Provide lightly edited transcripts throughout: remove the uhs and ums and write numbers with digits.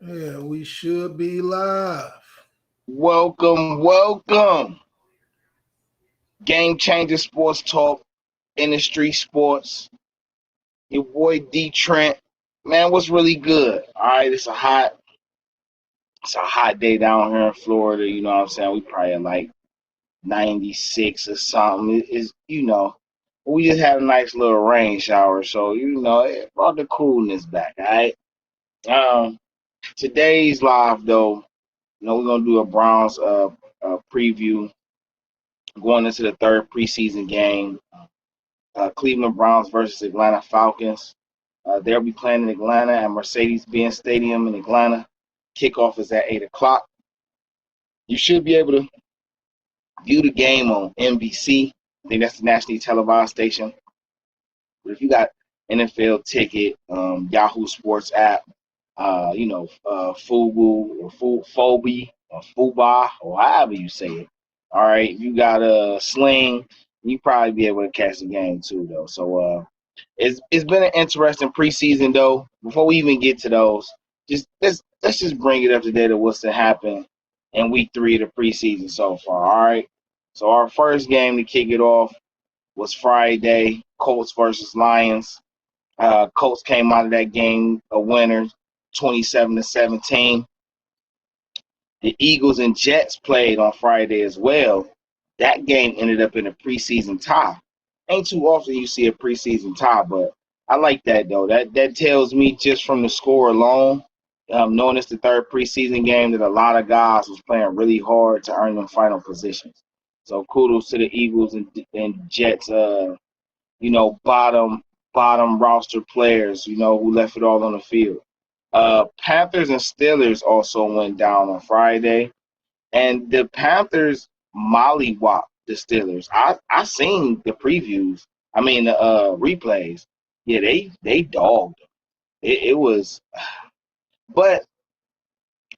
Yeah, we should be live. Welcome, welcome. Game Changer Sports Talk, Industry Sports. Your boy DeeTrynt. Man, what's really good? All right, it's a hot day down here in Florida. You know what I'm saying? We probably at like 96 or something. We just had a nice little rain shower, so it brought the coolness back. All right. Um, Today's live though. We're gonna do a Browns preview going into the third preseason game. Cleveland Browns versus Atlanta Falcons. They'll be playing in Atlanta at Mercedes-Benz Stadium in Atlanta. Kickoff is at 8 o'clock. You should be able to view the game on NBC. I think that's the nationally televised station. But if you got NFL Ticket, Yahoo Sports app, Fubu or Fobi or Fuba or however you say it. All right, you got a Sling, you probably be able to catch the game too, though. So it's been an interesting preseason though. Before we even get to those, just let's just bring it up to date of what's to happen in week 3 of the preseason so far. All right. So our first game to kick it off was Friday, Colts versus Lions. Colts came out of that game a winner, 27-17. The Eagles and Jets played on Friday as well. That game ended up in a preseason tie. Ain't too often you see a preseason tie, but I like that though. That tells me just from the score alone, knowing it's the third preseason game, that a lot of guys was playing really hard to earn them final positions. So kudos to the Eagles and Jets. Bottom roster players, who left it all on the field. Panthers and Steelers also went down on Friday, and the Panthers mollywopped the Steelers. I seen the previews. I mean the replays. Yeah, they dogged them. It was, but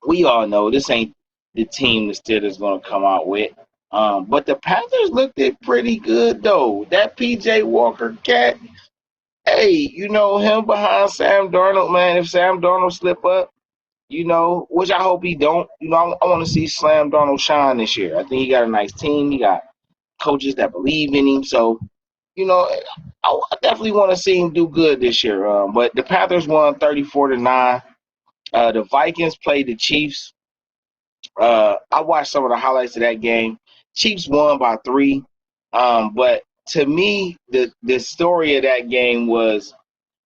we all know this ain't the team the Steelers gonna come out with. But the Panthers looked it pretty good though. That PJ Walker cat. Hey, him behind Sam Darnold, man. If Sam Darnold slip up, which I hope he don't. I want to see Sam Darnold shine this year. I think he got a nice team. He got coaches that believe in him. So, you know, I definitely want to see him do good this year. But the Panthers won 34-9. The Vikings played the Chiefs. I watched some of the highlights of that game. Chiefs won by 3. But to me, the story of that game was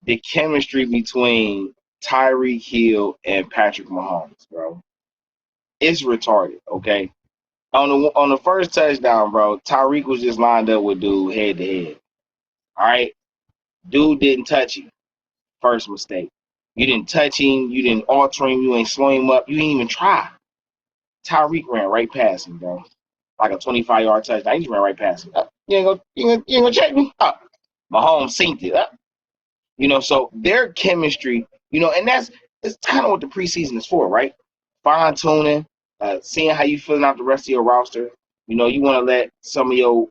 the chemistry between Tyreek Hill and Patrick Mahomes, bro. It's retarded, okay? On the first touchdown, bro, Tyreek was just lined up with dude head to head. All right? Dude didn't touch him. First mistake. You didn't touch him, you didn't alter him, you ain't slow him up, you didn't even try. Tyreek ran right past him, bro. Like a 25-yard touchdown. He just ran right past him. You ain't gonna check me? Mahomes synced it up. So their chemistry, and it's kind of what the preseason is for, right? Fine tuning, seeing how you feeling out the rest of your roster. You want to let some of your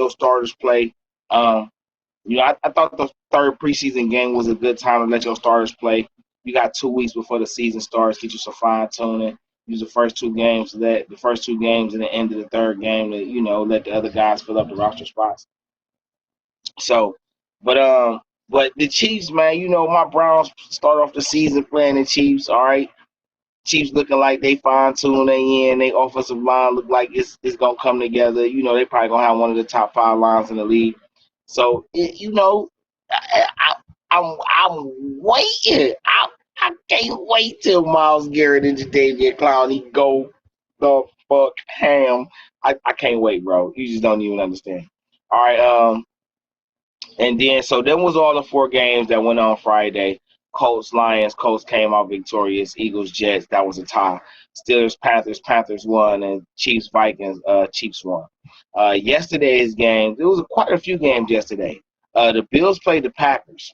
starters play. I thought the third preseason game was a good time to let your starters play. You got 2 weeks before the season starts, get you some fine tuning. Use the first 2 games and the end of the third game to let the other guys fill up the roster spots. So, but but the Chiefs, man, my Browns start off the season playing the Chiefs. All right, Chiefs looking like they fine tune they in. They offensive line look like it's gonna come together. They probably gonna have one of the top 5 lines in the league. So I'm waiting. I can't wait till Myles Garrett and Jadeveon Clowney go the fuck ham. I can't wait, bro. You just don't even understand. All right, and then was all the 4 games that went on Friday. Colts, Lions, Colts came out victorious. Eagles, Jets, that was a tie. Steelers, Panthers won, and Chiefs, Vikings, Chiefs won. Yesterday's game, there was quite a few games yesterday. The Bills played the Packers.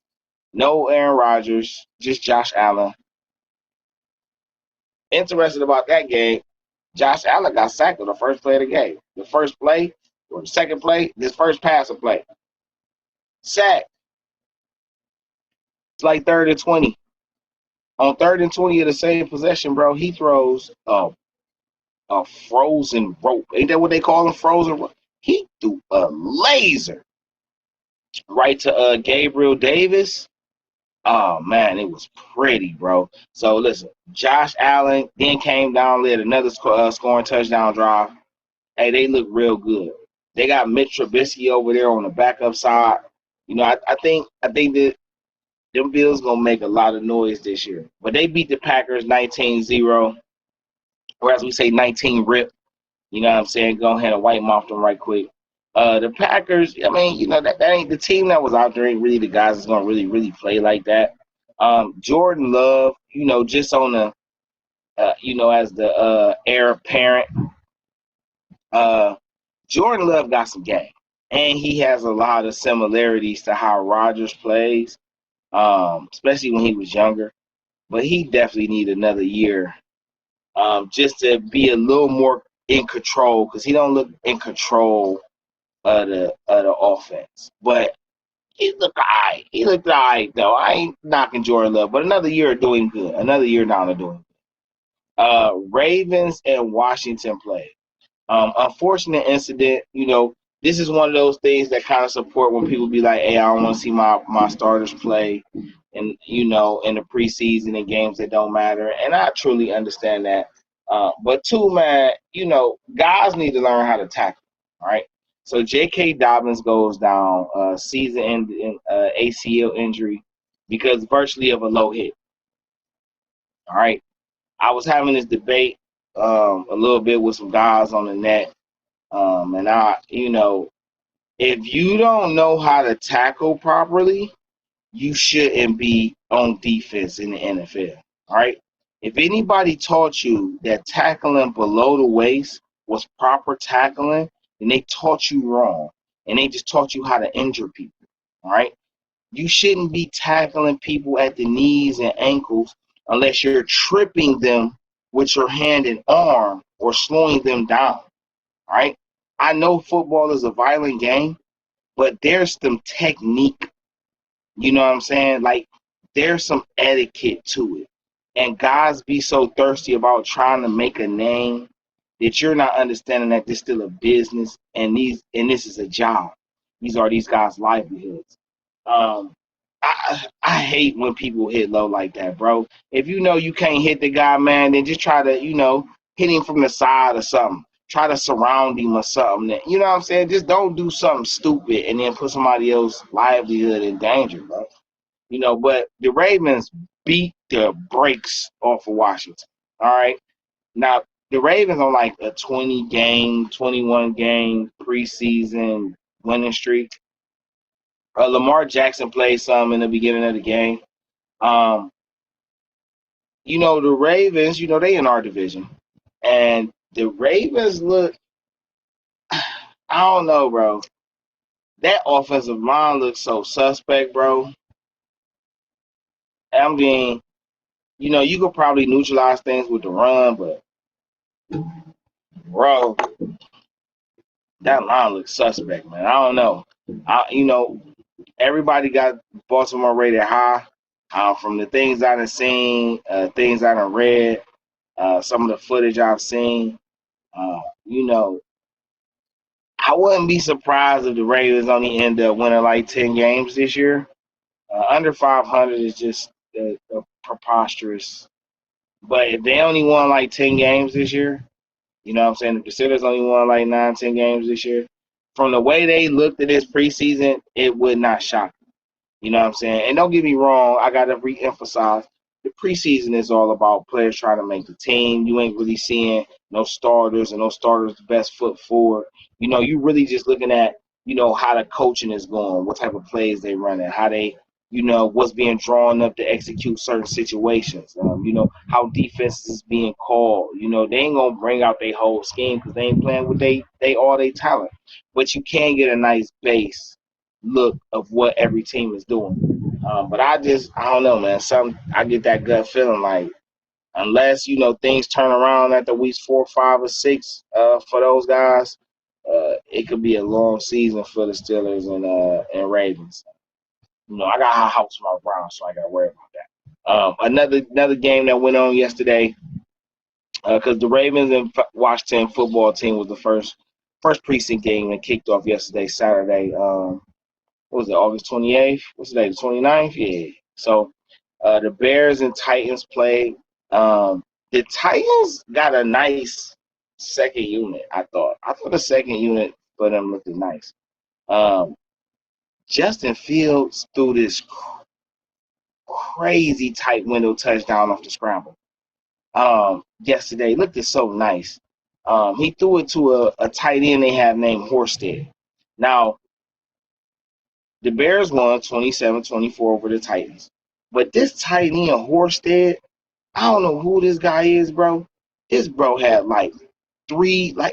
No Aaron Rodgers, just Josh Allen. Interested about that game, Josh Allen got sacked on the first play of the game. The first play, or the second play, this first pass of play. Sack. It's like 3rd and 20 On 3rd and 20 of the same possession, bro, he throws a frozen rope. Ain't that what they call them, frozen rope? He threw a laser right to Gabriel Davis. Oh, man, it was pretty, bro. So, listen, Josh Allen then came down, led another scoring touchdown drive. Hey, they look real good. They got Mitch Trubisky over there on the backup side. You know, I think that them Bills going to make a lot of noise this year. But they beat the Packers 19-0, or as we say, 19-rip. You know what I'm saying? Go ahead and white mouth them right quick. The Packers, I mean, you know, that ain't the team that was out there ain't really the guys that's going to really play like that. Jordan Love, you know, just on the, you know, as the heir apparent, Jordan Love got some game. And he has a lot of similarities to how Rodgers plays, especially when he was younger. But he definitely need another year just to be a little more in control, because he don't look in control of the offense. But he looked all right. He looked all right, though. I ain't knocking Jordan Love, but another year of doing good. Another year down to doing good. Ravens and Washington played. Unfortunate incident, you know, this is one of those things that kind of support when people be like, hey, I don't want to see my starters play and, you know, in the preseason and games that don't matter. And I truly understand that. But two, man, you know, guys need to learn how to tackle, right? So J.K. Dobbins goes down, season-ending ACL injury because virtually of a low hit, all right? I was having this debate a little bit with some guys on the net. And you know, if you don't know how to tackle properly, you shouldn't be on defense in the NFL. All right. If anybody taught you that tackling below the waist was proper tackling, then they taught you wrong. And they just taught you how to injure people. All right. You shouldn't be tackling people at the knees and ankles unless you're tripping them with your hand and arm or slowing them down. Right? I know football is a violent game, but there's some technique. You know what I'm saying? Like, there's some etiquette to it. And guys be so thirsty about trying to make a name that you're not understanding that this is still a business and this is a job. These are these guys' livelihoods. Um, I hate when people hit low like that, bro. If you know you can't hit the guy, man, then just try to, you know, hit him from the side or something. Try to surround him or something. You know what I'm saying? Just don't do something stupid and then put somebody else's livelihood in danger, bro. You know, but the Ravens beat the brakes off of Washington. All right. Now, the Ravens on like a 20-game, 21-game preseason winning streak. Lamar Jackson played some in the beginning of the game. You know, the Ravens, you know, they in our division. And the Ravens look, I don't know, bro. That offensive line looks so suspect, bro. I mean, you know, you could probably neutralize things with the run, but, bro, that line looks suspect, man. I don't know. You know, everybody got Baltimore rated high. From the things I done seen, things I done read, some of the footage I've seen, you know, I wouldn't be surprised if the Ravens only end up winning like 10 games this year. Under 500 is just preposterous. But if they only won like 10 games this year, you know what I'm saying? If the Steelers only won like 9, 10 games this year, from the way they looked at this preseason, it would not shock me. You know what I'm saying? And don't get me wrong, I got to re-emphasize, the preseason is all about players trying to make the team. You ain't really seeing no starters and no starters the best foot forward. You know, you really just looking at, you know, how the coaching is going, what type of plays they running, how they, you know, what's being drawn up to execute certain situations. You know, how defense is being called. You know, they ain't going to bring out their whole scheme because they ain't playing with they all their talent. But you can get a nice base look of what every team is doing. But I don't know, man. I get that gut feeling like unless, you know, things turn around at the weeks 4, 5, or 6 for those guys, it could be a long season for the Steelers and Ravens. You know, I got high hopes for my Browns, so I got to worry about that. Another game that went on yesterday, because the Ravens and Washington football team was the first precinct game that kicked off yesterday, Saturday. What was it, August 28th? What's the day, the 29th? Yeah. So the Bears and Titans played. The Titans got a nice second unit, I thought. I thought the second unit for them looked nice. Um, Justin Fields threw this crazy tight window touchdown off the scramble. Yesterday. Looked it so nice. He threw it to a tight end they have named Horsted. Now, the Bears won 27-24 over the Titans. But this tight end, Horsted, I don't know who this guy is, bro. This bro had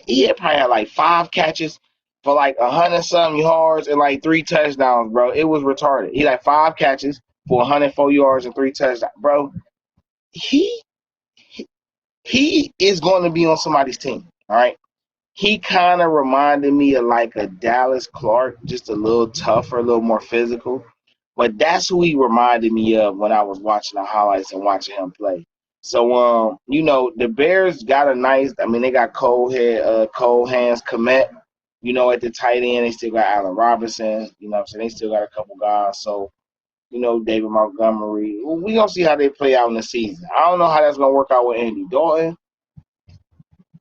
he had probably had like 5 catches for like 100-something yards and like 3 touchdowns, bro. It was retarded. He had 5 catches for 104 yards and 3 touchdowns, bro. He is going to be on somebody's team, all right? He kind of reminded me of like a Dallas Clark, just a little tougher, a little more physical. But that's who he reminded me of when I was watching the highlights and watching him play. So, the Bears got they got Cole Hands Komet, at the tight end. They still got Allen Robinson, so they still got a couple guys. So, David Montgomery. We going to see how they play out in the season. I don't know how that's going to work out with Andy Dalton.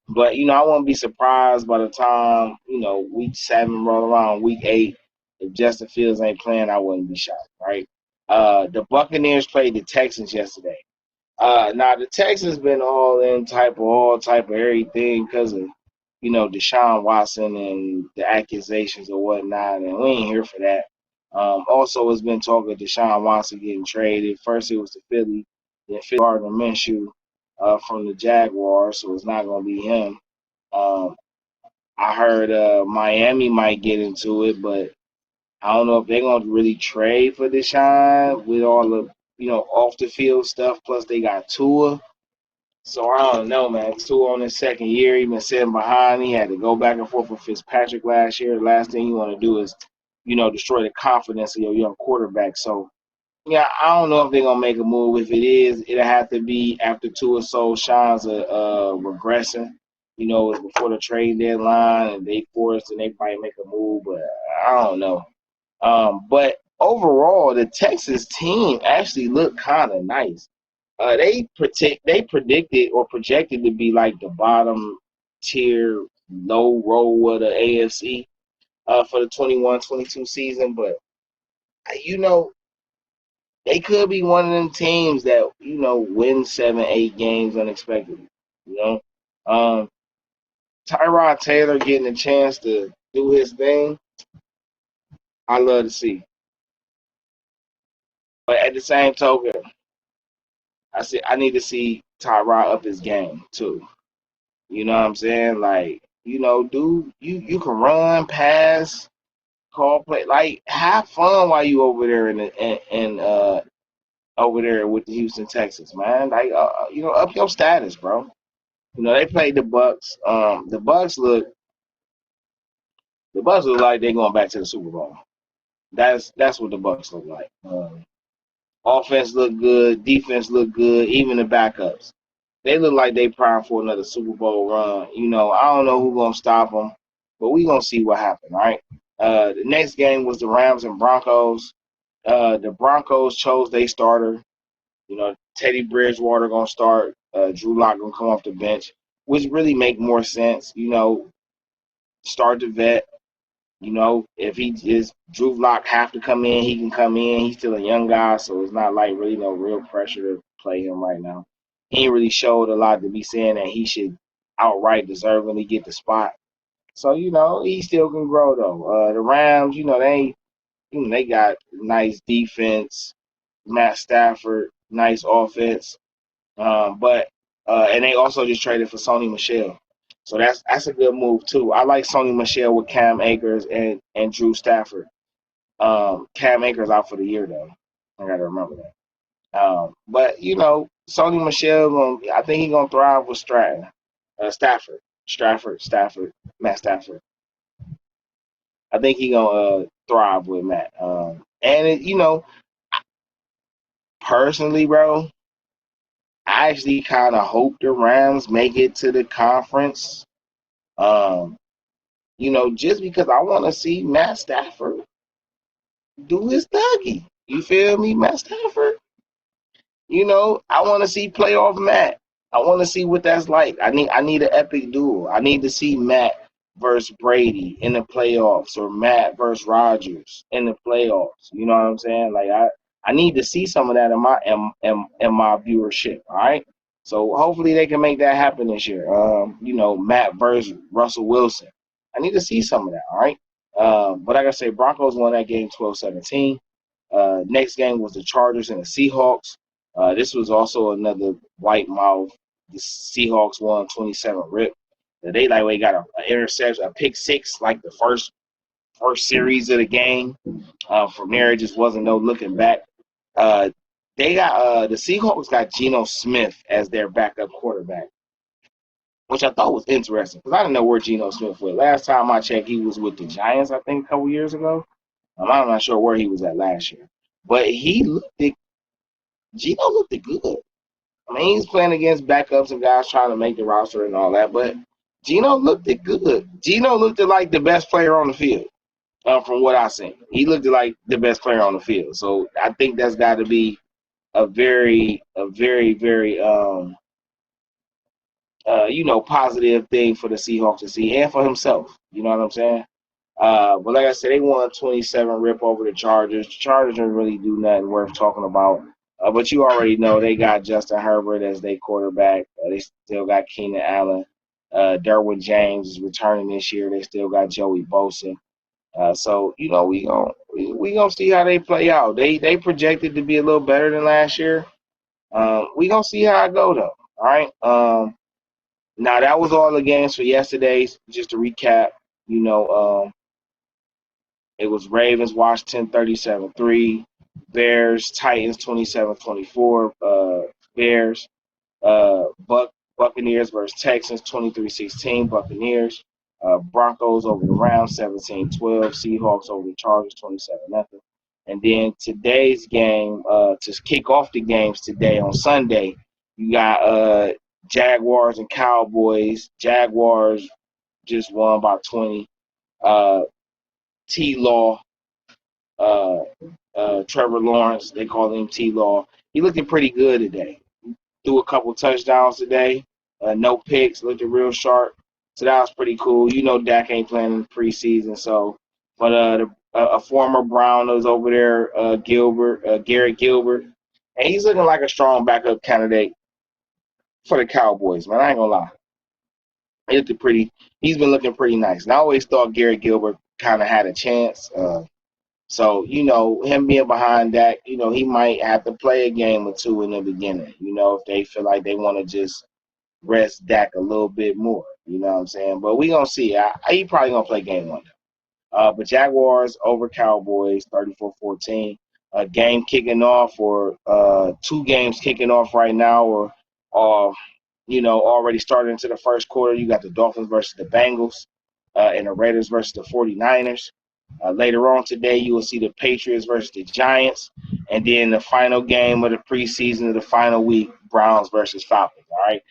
But, I won't be surprised by the time, week 7 roll around, week 8, if Justin Fields ain't playing, I wouldn't be shocked, right? The Buccaneers played the Texans yesterday. Now, the Texans been all type of everything because of, Deshaun Watson and the accusations or whatnot, and we ain't here for that. Also, it's been talk of Deshaun Watson getting traded. First, it was to Philly, then Philly Gardner Minshew from the Jaguars, so it's not going to be him. Um, I heard Miami might get into it, but I don't know if they're going to really trade for Deshaun with all the, off the field stuff. Plus, they got Tua. So I don't know, man. Tua on his second year, he been sitting behind. He had to go back and forth with Fitzpatrick last year. The last thing you want to do is, destroy the confidence of your young quarterback. So, yeah, I don't know if they're going to make a move. If it is, it'll have to be after Tua shines regressing. It's before the trade deadline, and they forced, and they might make a move, but I don't know. But overall, the Texas team actually looked kind of nice. They predicted or projected to be like the bottom tier, low row of the AFC for the 21-22 season, but they could be one of them teams that win 7-8 games unexpectedly. Tyrod Taylor getting a chance to do his thing, I love to see. But at the same token, I need to see Tyrod up his game too. You know what I'm saying? Like, dude, you can run, pass, call play, like have fun while you over there over there with the Houston Texans, man. Like, up your status, bro. They played the Bucks. The Bucks look like they're going back to the Super Bowl. That's what the Bucks look like. Offense look good, defense look good, even the backups. They look like they primed for another Super Bowl run. I don't know who's gonna stop them, but we gonna see what happens. All right. The next game was the Rams and Broncos. The Broncos chose their starter. Teddy Bridgewater gonna start. Drew Lock gonna come off the bench, which really make more sense. Start the vet. If he is Drew Lock have to come in, he can come in. He's still a young guy, so it's not like really no real pressure to play him right now. He ain't really showed a lot to be saying that he should outright deservingly get the spot. So, he still can grow though. The Rams, they got nice defense, Matt Stafford, nice offense. And they also just traded for Sony Michel. So that's a good move too. I like Sony Michel with Cam Akers and Drew Stafford. Cam Akers out for the year though. I gotta remember that. But Sony Michel, I think he's gonna thrive with Stafford, Matt Stafford. I think he's gonna thrive with Matt. personally, bro, I actually kind of hope the Rams make it to the conference. Um, just because I want to see Matt Stafford do his thuggy. You feel me, Matt Stafford? I want to see playoff Matt. I want to see what that's like. I need an epic duel. I need to see Matt versus Brady in the playoffs, or Matt versus Rodgers in the playoffs. You know what I'm saying? Like I need to see some of that in my viewership. All right. So hopefully they can make that happen this year. Matt versus Russell Wilson. I need to see some of that. All right. But like I say, Broncos won that game 12-17. Next game was the Chargers and the Seahawks. This was also another white mouth. The Seahawks won 27-rip. They got an interception, a pick six, like the first series of the game. From there, it just wasn't no looking back. The Seahawks got Geno Smith as their backup quarterback, which I thought was interesting because I didn't know where Geno Smith was. Last time I checked, he was with the Giants, I think, a couple years ago. I'm not sure where he was at last year, but Geno looked good. I mean, he's playing against backups and guys trying to make the roster and all that, but Geno looked good. Geno looked like the best player on the field, from what I've seen. He looked like the best player on the field. So I think that's got to be a very, very, positive thing for the Seahawks to see and for himself. You know what I'm saying? But like I said, they won 27-rip over the Chargers. The Chargers didn't really do nothing worth talking about. But you already know they got Justin Herbert as their quarterback. They still got Keenan Allen. Derwin James is returning this year. They still got Joey Bosa. So we gonna see how they play out. They projected to be a little better than last year. We gonna see how it go though. All right. Now that was all the games for yesterday. Just to recap, it was Ravens, Washington 37-3. Bears, Titans 27-24. Bears. Buccaneers versus Texans 23-16. Buccaneers. Broncos over the Rams 17-12. Seahawks over the Chargers 27-0. And then today's game, to kick off the games today on Sunday, you got Jaguars and Cowboys. Jaguars just won by 20. T-Law, Trevor Lawrence, they call him T-Law. He looking pretty good today. Threw a couple touchdowns today. No picks, looked real sharp. So that was pretty cool. Dak ain't playing in the preseason, but a former Brown was over there, Garrett Gilbert, and he's looking like a strong backup candidate for the Cowboys, man. I ain't gonna lie. He's been looking pretty nice. And I always thought Garrett Gilbert kind of had a chance. So, him being behind Dak, he might have to play a game or two in the beginning, if they feel like they want to just rest Dak a little bit more. You know what I'm saying? But we going to see. He probably going to play game one. But Jaguars over Cowboys, 34-14. A game kicking off, or two games kicking off right now, or already started into the first quarter. You got the Dolphins versus the Bengals, and the Raiders versus the 49ers. Later on today, you will see the Patriots versus the Giants. And then the final game of the preseason of the final week, Browns versus Falcons. All right.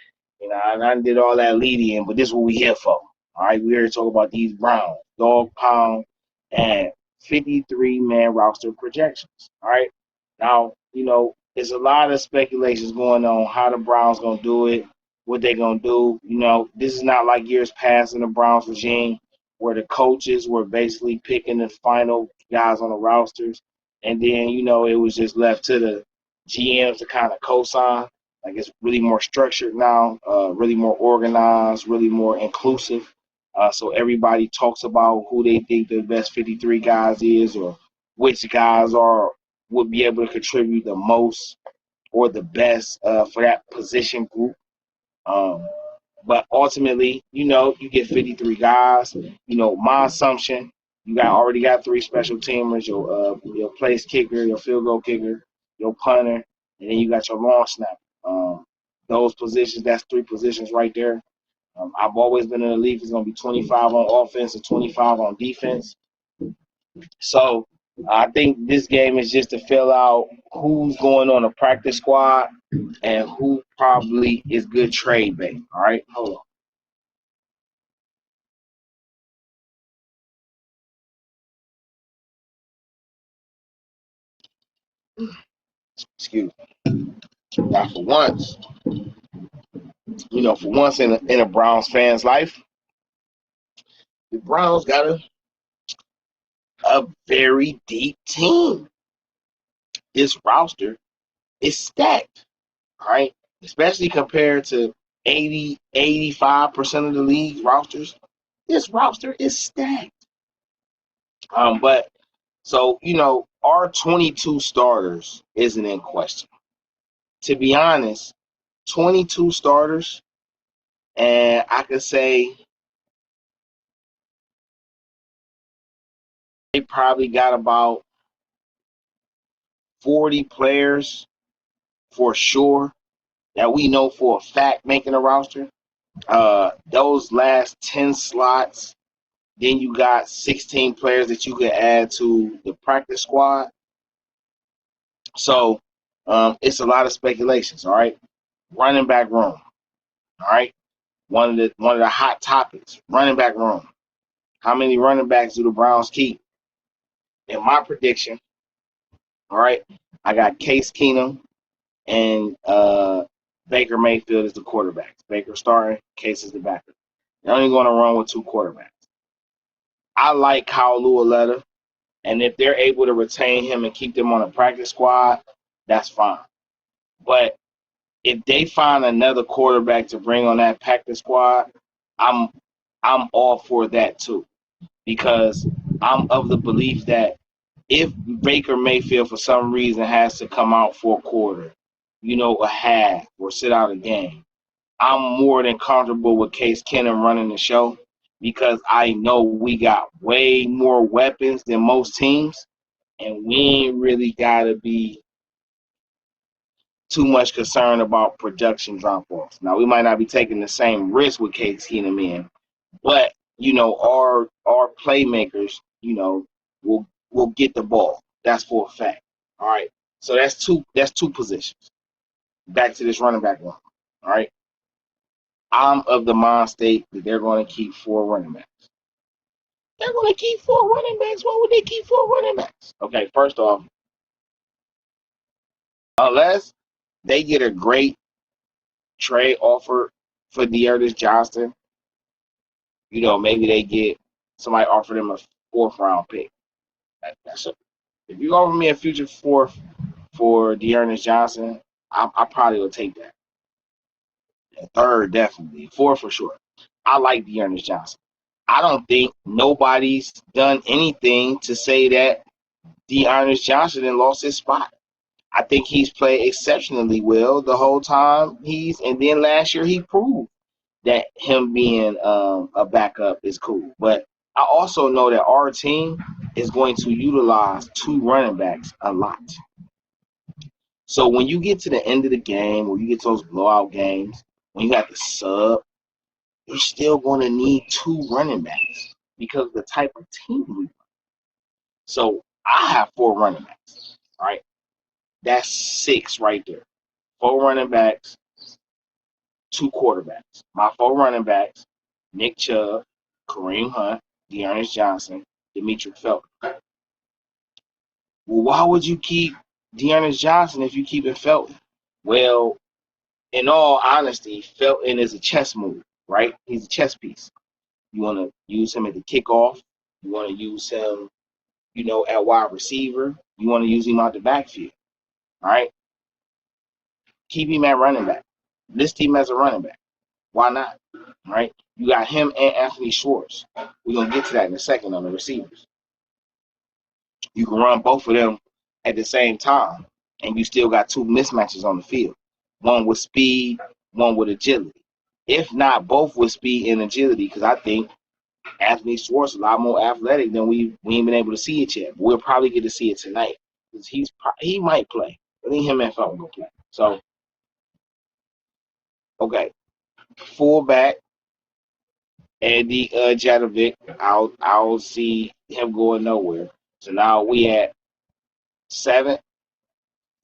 I did all that leading, but this is what we here for. All right. We're here to talk about these Browns, dog pound, and 53-man roster projections. All right. Now, there's a lot of speculations going on how the Browns going to do it, what they're going to do. This is not like years past in the Browns regime, where the coaches were basically picking the final guys on the rosters. And then, it was just left to the GMs to kind of co-sign. Like, it's really more structured now, really more organized, really more inclusive. So everybody talks about who they think the best 53 guys is, or which guys would be able to contribute the most or the best for that position group. But ultimately, you get 53 guys. My assumption, you already got three special teamers, your place kicker, your field goal kicker, your punter, and then you got your long snapper. Those positions, that's three positions right there. I've always been in the league. It's going to be 25 on offense and 25 on defense. So I think this game is just to fill out who's going on a practice squad and who probably is good trade bait. All right, hold on. Excuse me. Now, for once, for once in a Browns fan's life, the Browns got a very deep team. This roster is stacked, all right? Especially compared to 85% of the league's rosters. This roster is stacked. But so, our 22 starters isn't in question. To be honest, 22 starters, and I could say they probably got about 40 players for sure that we know for a fact making a roster. Those last 10 slots, then you got 16 players that you could add to the practice squad. So it's a lot of speculations, all right? Running back room, all right? One of the hot topics, running back room. How many running backs do the Browns keep? In my prediction, all right, I got Case Keenum and Baker Mayfield as the quarterbacks. Baker starting, Case is the backup. They're only going to run with two quarterbacks. I like Kyle Lualetta, and if they're able to retain him and keep them on a practice squad, that's fine. But if they find another quarterback to bring on that practice squad, I'm all for that too, because I'm of the belief that if Baker Mayfield for some reason has to come out for a quarter, a half, or sit out a game, I'm more than comfortable with Case Keenum running the show because I know we got way more weapons than most teams, and we ain't really got to be too much concerned about production drop-offs. Now, we might not be taking the same risk with Case Keenum in, but, our playmakers, will get the ball. That's for a fact. All right. So that's two positions. Back to this running back one. All right. I'm of the mind state that they're going to keep four running backs. They're going to keep four running backs. Why would they keep four running backs? Okay, first off, unless they get a great trade offer for Dearness Johnson, maybe they get somebody offer them a fourth round pick. If you offer me a future fourth for Dearness Johnson, I probably will take that. A third, definitely. Fourth for sure. I like Dearness Johnson. I don't think nobody's done anything to say that Dearness Johnson then lost his spot. I think he's played exceptionally well the whole time and then last year he proved that him being a backup is cool. But I also know that our team is going to utilize two running backs a lot. So when you get to the end of the game, or you get to those blowout games, when you have to sub, you're still going to need two running backs because of the type of team we run. So I have four running backs. All right. That's six right there. Four running backs, two quarterbacks. My four running backs, Nick Chubb, Kareem Hunt, Dearness Johnson, Demetri Felton. Well, why would you keep Dearness Johnson if you keep it Felton? Well, in all honesty, Felton is a chess move, right? He's a chess piece. You want to use him at the kickoff. You want to use him, at wide receiver. You want to use him out the backfield, all right? Keep him at running back. List him as a running back. Why not? Right? You got him and Anthony Schwartz. We're going to get to that in a second on the receivers. You can run both of them at the same time, and you still got two mismatches on the field. One with speed, one with agility. If not both with speed and agility, because I think Anthony Schwartz is a lot more athletic than we ain't been able to see it yet. But we'll probably get to see it tonight because he might play. I think him and Felton will play. So, okay, fullback Andy Jadovic, I'll see him going nowhere. So now we at 7,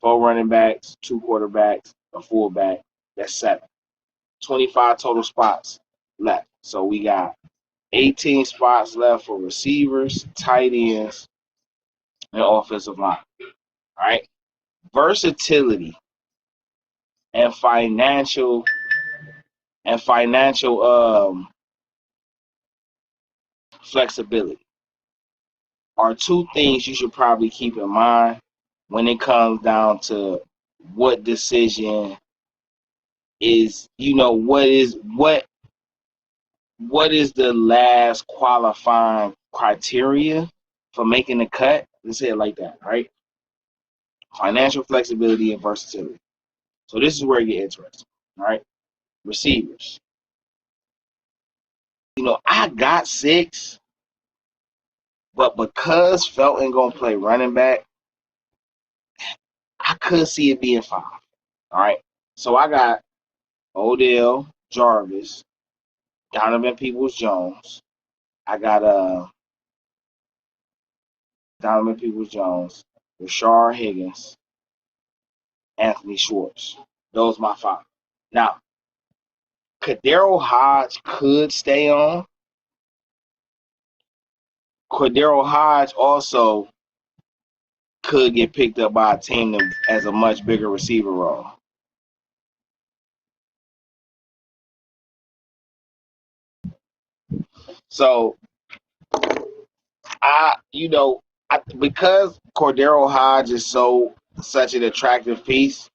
4 running backs, 2 quarterbacks, a fullback. That's 7. 25 total spots left. So we got 18 spots left for receivers, tight ends, and offensive line. All right. Versatility and financial flexibility are 2 things you should probably keep in mind when it comes down to what decision is, what is the last qualifying criteria for making the cut? Let's say it like that, right? Financial flexibility and versatility. So this is where you get interesting, all right? Receivers. I got 6, but because Felton gonna play running back, I could see it being 5. All right. So I got Odell, Jarvis, Donovan Peoples-Jones. I got Donovan Peoples-Jones, Rashard Higgins, Anthony Schwartz. Those my 5. Now, Cordero Hodge could stay on. Cordero Hodge also could get picked up by a team as a much bigger receiver role. So because Cordero Hodge is such an attractive piece,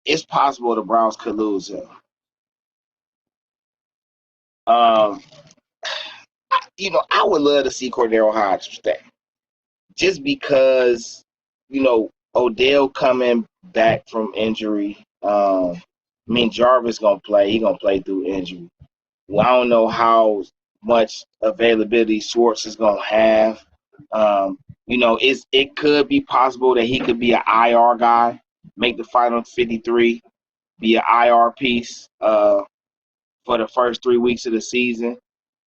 it's possible the Browns could lose him. I would love to see Cordero Hodge stay, just because Odell coming back from injury. Jarvis gonna play. He gonna play through injury. Well, I don't know how much availability Schwartz is gonna have. It could be possible that he could be an IR guy, make the final 53, be an IR piece for the first 3 weeks of the season,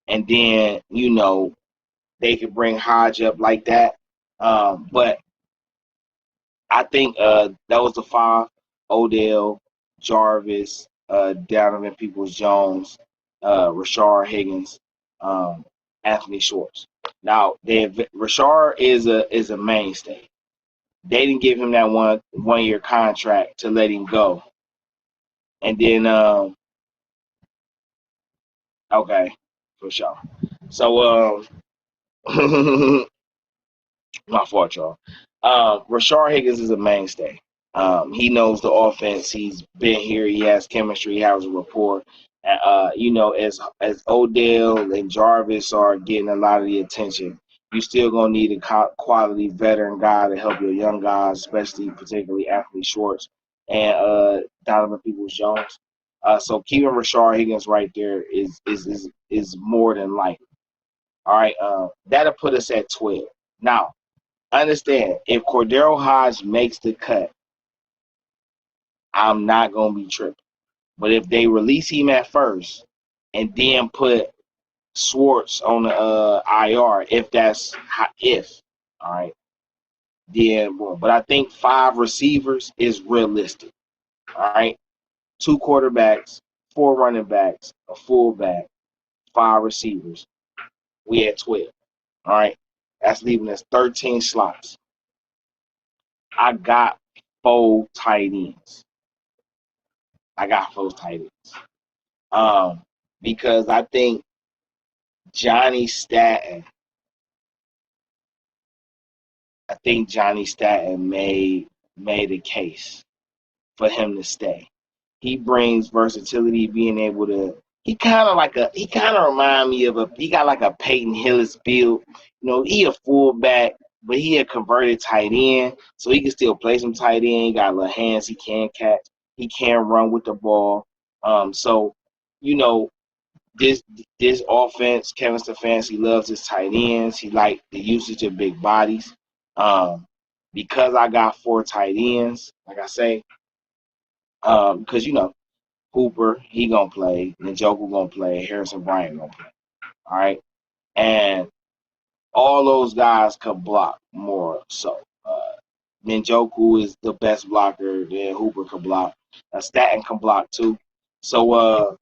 and then they could bring Hodge up like that. But I think that was the 5: Odell, Jarvis, Donovan Peoples-Jones, Rashard Higgins, Anthony Schwartz. Now, Rashard is a mainstay. They didn't give him that one-year contract to let him go. And then, okay, for sure. So, my fault, y'all. Rashard Higgins is a mainstay. He knows the offense. He's been here. He has chemistry. He has a rapport. As Odell and Jarvis are getting a lot of the attention, you still gonna need a quality veteran guy to help your young guys, particularly Anthony Schwartz and Donovan Peoples-Jones. So keeping Rashard Higgins right there is more than likely. All right, that'll put us at 12. Now, understand, if Cordero Hodge makes the cut, I'm not going to be tripping. But if they release him at first and then put Schwartz on the IR, all right, then, but I think 5 receivers is realistic, all right? 2 quarterbacks, 4 running backs, a fullback, 5 receivers. We at 12, all right? That's leaving us 13 slots. I got 4 tight ends. Because I think Johnny Stanton made a case for him to stay. He brings versatility, being able to. He kind of remind me of he got like a Peyton Hillis build. He a fullback, but he a converted tight end, so he can still play some tight end. He got little hands. He can catch. He can run with the ball. So this offense, Kevin Stefanski loves his tight ends. He like the usage of big bodies. Because I got 4 tight ends, like I say, because Hooper, he gonna play, Njoku gonna play, Harrison Bryant gonna play. All right. and all those guys could block more. So Njoku is the best blocker. Then Hooper can block. Staten can block too. So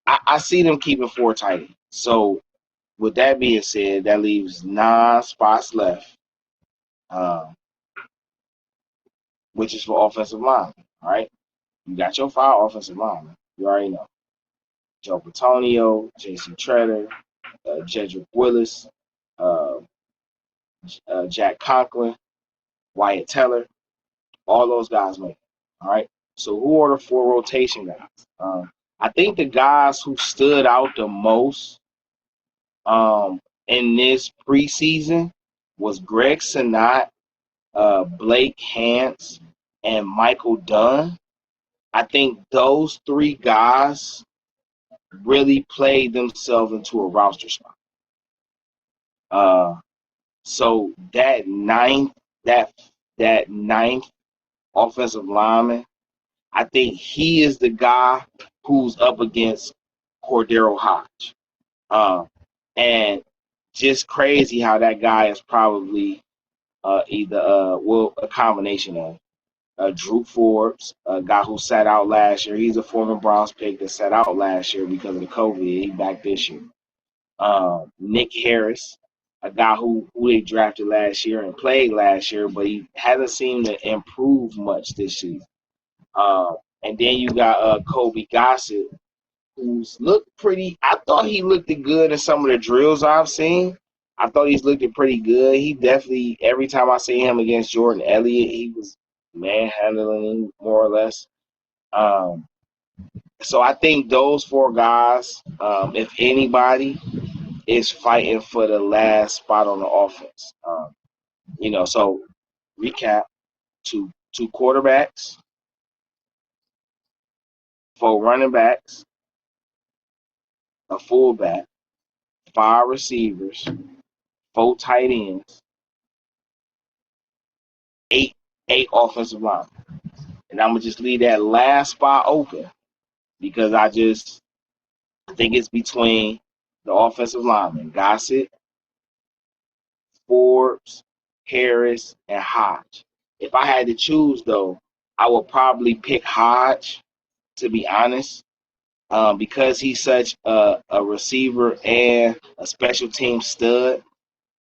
I see them keeping 4 tight ends. So with that being said, that leaves 9 spots left, which is for offensive line. All right, you got your 5 offensive linemen. You already know Joe Patonio, J.C. Treader, Jedrick Willis, uh, Jack Conklin, Wyatt Teller. All those guys make it. All right. So who are the 4 rotation guys? I think the guys who stood out the most in this preseason was Greg Sinnott, Blake Hance, and Michael Dunn. I think those 3 guys really played themselves into a roster spot. So that ninth offensive lineman, I think he is the guy who's up against Cordero Hodge. And just crazy how that guy is probably either a combination of Drew Forbes, a guy who sat out last year. He's a former Browns pick that sat out last year because of the COVID. He's back this year. Nick Harris, a guy who they drafted last year and played last year, but he hasn't seemed to improve much this season. And then you got Kobe Gossett, who's looked pretty. I thought he looked good in some of the drills I've seen. I thought he's looked pretty good. He definitely, every time I see him against Jordan Elliott, he was manhandling him more or less. So I think those 4 guys, if anybody, is fighting for the last spot on the offense. So recap: two quarterbacks, 4 running backs, a fullback, 5 receivers, 4 tight ends, 8 offensive linemen. And I'm gonna just leave that last spot open because I think it's between the offensive linemen, Gossett, Forbes, Harris, and Hodge. If I had to choose, though, I would probably pick Hodge, to be honest, because he's such a receiver and a special team stud.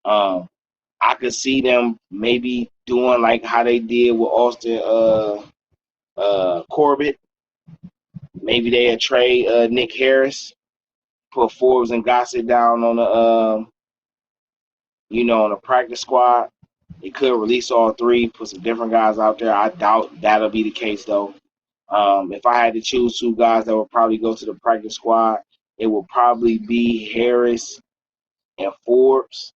I could see them maybe doing like how they did with Austin Corbett. Maybe they'd trade Nick Harris, put Forbes and Gossett down on the on the practice squad. They could release all 3, put some different guys out there. I doubt that'll be the case, though. If I had to choose 2 guys that would probably go to the practice squad, it would probably be Harris and Forbes.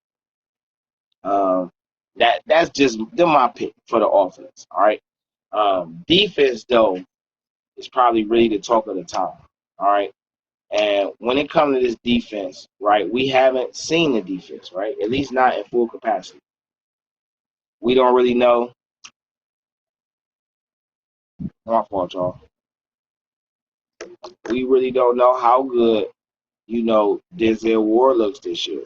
That's just my pick for the offense. All right. Defense, though, is probably really the talk of the town. All right. And when it comes to this defense, right, we haven't seen the defense, right? At least not in full capacity. We don't really know. My fault, y'all. We really don't know how good, Denzel Ward looks this year.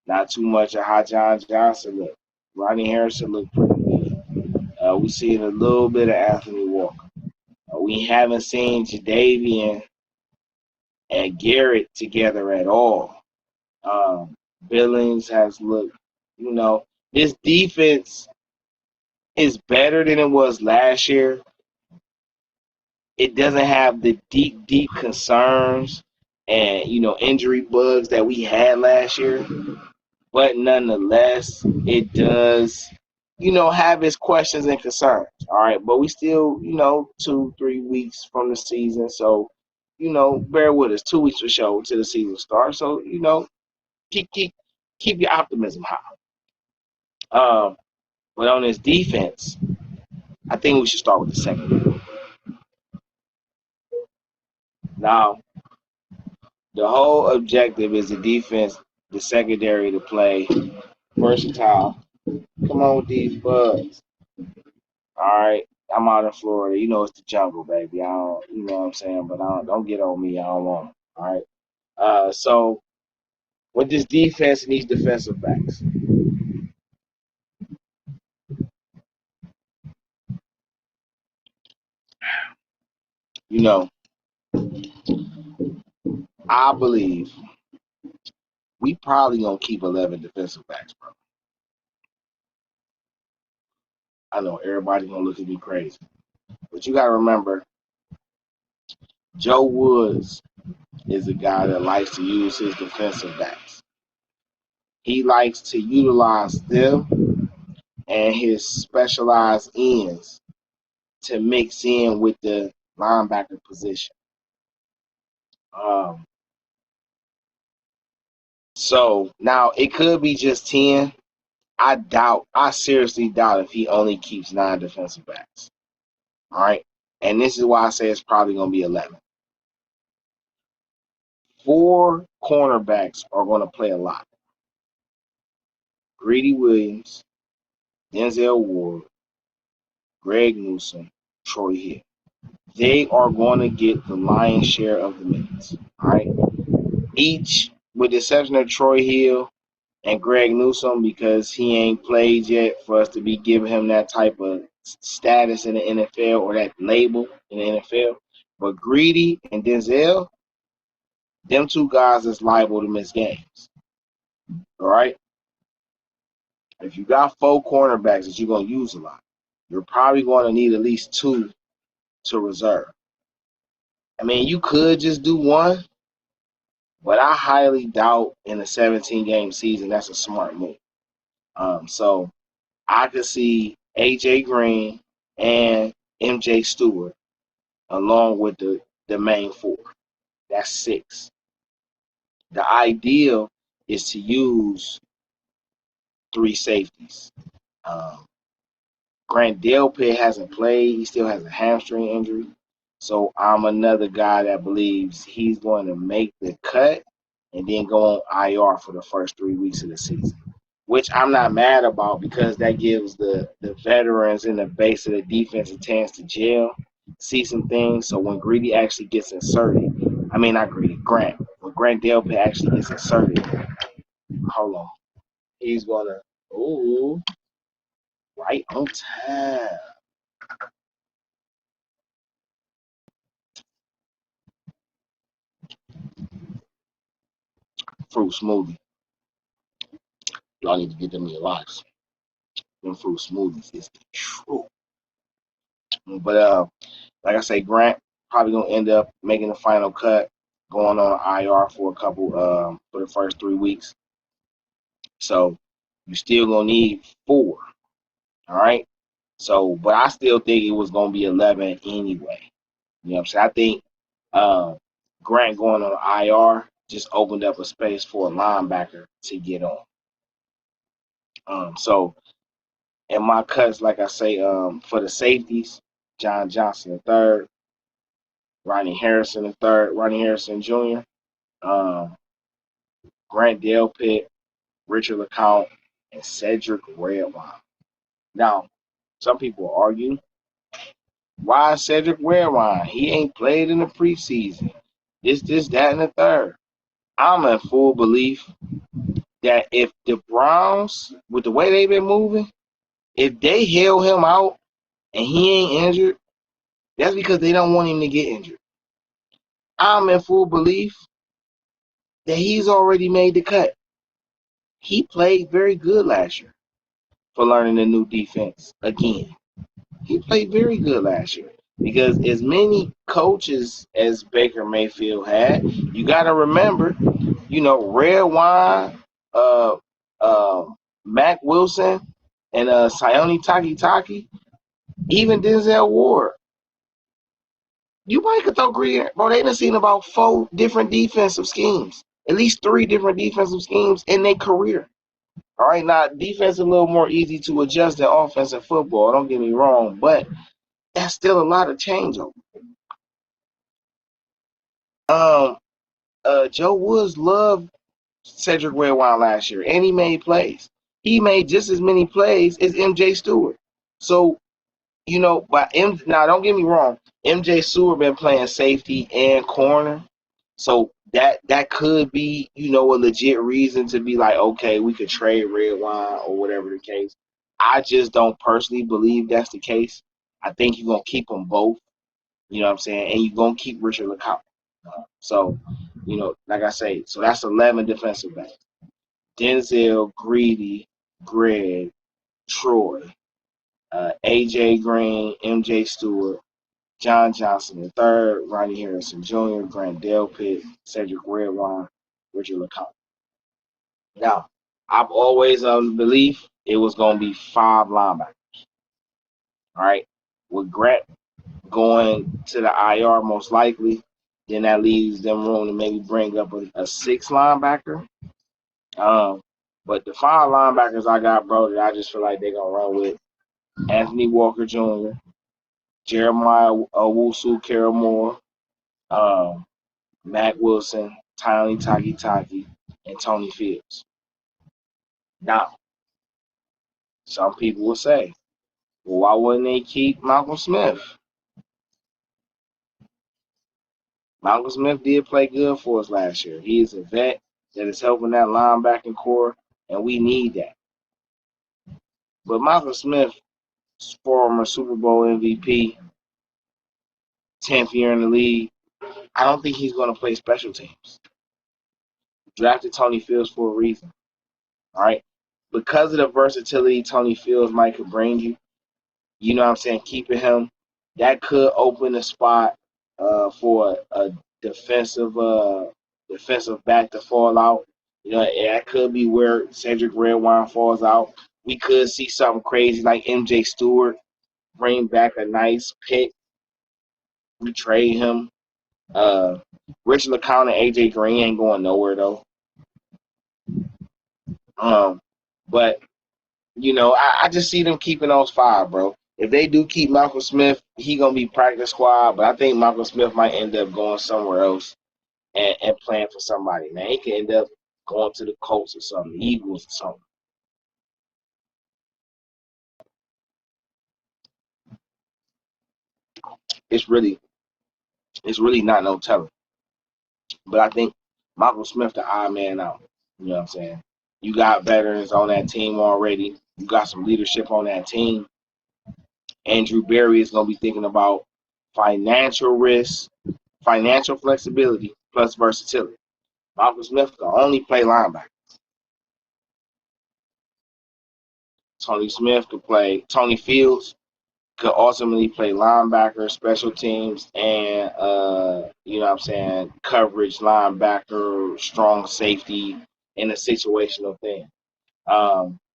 Not too much of how John Johnson looked. Ronnie Harrison looked pretty good. We seen a little bit of Anthony Walker. We haven't seen Jadeveon and Garrett together at all. Billings has looked, this defense is better than it was last year. It doesn't have the deep concerns and, injury bugs that we had last year. But nonetheless, it does, have its questions and concerns. All right. But we still, 2-3 weeks from the season. So, bear with us. 2 weeks for sure till the season starts. So, keep your optimism high. But on this defense, I think we should start with the secondary. Now, the whole objective is the secondary to play versatile. Come on with these bugs. All right. I'm out in Florida. It's the jungle, baby. I don't, you know what I'm saying? But don't get on me. I don't want All right. So with this defense and these defensive backs, you know, I believe we probably gonna keep 11 defensive backs, bro. I know everybody gonna look at me crazy, but you gotta remember, Joe Woods is a guy that likes to use his defensive backs. He likes to utilize them and his specialized ends to mix in with the linebacker position. Um, so now it could be just 10. I seriously doubt if he only keeps 9 defensive backs. All right. And this is why I say it's probably going to be 11. 4 cornerbacks are going to play a lot. Greedy Williams, Denzel Ward, Greg Newsome, Troy Hill. They are going to get the lion's share of the minutes. All right. Each, with the exception of Troy Hill and Greg Newsome, because he ain't played yet for us to be giving him that type of status in the NFL or that label in the NFL. But Greedy and Denzel, them 2 guys is liable to miss games. All right. If you got 4 cornerbacks that you're going to use a lot, you're probably going to need at least 2 to reserve. I mean, you could just do 1, but I highly doubt in a 17-game season that's a smart move. So I could see A.J. Green and M.J. Stewart along with the main 4. That's 6. The ideal is to use 3 safeties. Grant Delpit hasn't played. He still has a hamstring injury. So I'm another guy that believes he's going to make the cut and then go on IR for the first 3 weeks of the season, which I'm not mad about because that gives the veterans in the base of the defense a chance to gel, see some things. So when Greedy actually gets inserted, I mean, not Greedy, Grant. When Grant Delpit actually gets inserted, hold on. He's going to, ooh, right on time. Fruit smoothie. Y'all need to get them in your lives. Them fruit smoothies is the truth. But like I say, Grant probably gonna end up making the final cut, going on IR for a couple for the first 3 weeks. So you still gonna need 4. All right. So, but I still think it was gonna be 11 anyway. You know what I'm saying? I think Grant going on IR just opened up a space for a linebacker to get on. So in my cuts, like I say, for the safeties, John Johnson III, Ronnie Harrison III, Ronnie Harrison Jr., Grant Delpit, Richard LeCounte, and Cedric Redwine. Now, some people argue, why Cedric Redwine? He ain't played in the preseason. This, that, and the third. I'm in full belief that if the Browns, with the way they've been moving, if they held him out and he ain't injured, that's because they don't want him to get injured. I'm in full belief that he's already made the cut. He played very good last year for learning a new defense again. He played very good last year because as many coaches as Baker Mayfield had, you got to remember, Red Wine, uh, uh, Mac Wilson, and Sione Takitaki, even Denzel Ward. You might could throw Green, bro. They done seen about 4 different defensive schemes, at least 3 different defensive schemes in their career. All right, now defense is a little more easy to adjust than offensive football. Don't get me wrong, but that's still a lot of changeover. Joe Woods loved Cedric Redwine last year, and he made plays. He made just as many plays as M.J. Stewart. So, now don't get me wrong, M.J. Stewart been playing safety and corner, So that could be, a legit reason to be like, okay, we could trade Red Wine or whatever the case. I just don't personally believe that's the case. I think you're going to keep them both, you know what I'm saying, and you're going to keep Richard LeCounte. So, like I say, so that's 11 defensive backs. Denzel, Greedy, Greg, Troy, A.J. Green, M.J. Stewart, John Johnson III, Ronnie Harrison Jr., Grant Delpit, Cedric Redwine, Richard LeCounte. Now, I've always belief it was going to be 5 linebackers. All right, with Grant going to the IR most likely, then that leaves them room to maybe bring up a 6 linebacker. But the 5 linebackers I got, bro, that I just feel like they're going to run with Anthony Walker Jr., Jeremiah Owusu Karamore, Matt Wilson, Tiny Taki, and Tony Fields. Now, some people will say, well, why wouldn't they keep Malcolm Smith? Malcolm Smith did play good for us last year. He is a vet that is helping that linebacking core, and we need that. But Malcolm Smith, former Super Bowl MVP, 10th year in the league, I don't think he's going to play special teams. Drafted Tony Fields for a reason. All right? Because of the versatility Tony Fields might could bring you, you know what I'm saying, keeping him, that could open a spot for a defensive back to fall out. That could be where Cedric Redwine falls out. We could see something crazy like M.J. Stewart bring back a nice pick. We trade him. Richard LeCounte and A.J. Green ain't going nowhere, though. But I just see them keeping those 5, bro. If they do keep Malcolm Smith, he gonna be practice squad. But I think Malcolm Smith might end up going somewhere else and playing for somebody. Man, he can end up going to the Colts or something, the Eagles or something. It's really not no telling. But I think Malcolm Smith the odd man out. You know what I'm saying? You got veterans on that team already. You got some leadership on that team. Andrew Berry is gonna be thinking about financial risk, financial flexibility plus versatility. Malcolm Smith can only play linebacker. Tony Fields could ultimately play linebacker, special teams, and coverage linebacker, strong safety in a situational thing.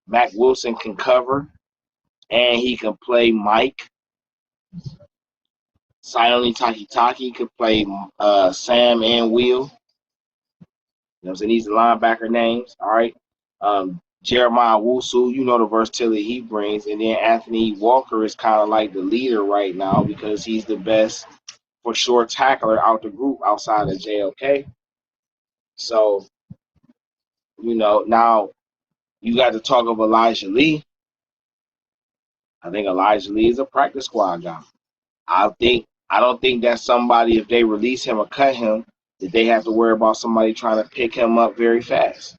Mac Wilson can cover, and he can play Mike. Sione Takitaki could play Sam and Will. These are linebacker names, all right? Jeremiah Wusu, the versatility he brings. And then Anthony Walker is kind of like the leader right now because he's the best for sure tackler out the group outside of JLK. So, now you got to talk of Elijah Lee. I think Elijah Lee is a practice squad guy. I don't think that's somebody, if they release him or cut him, that they have to worry about somebody trying to pick him up very fast.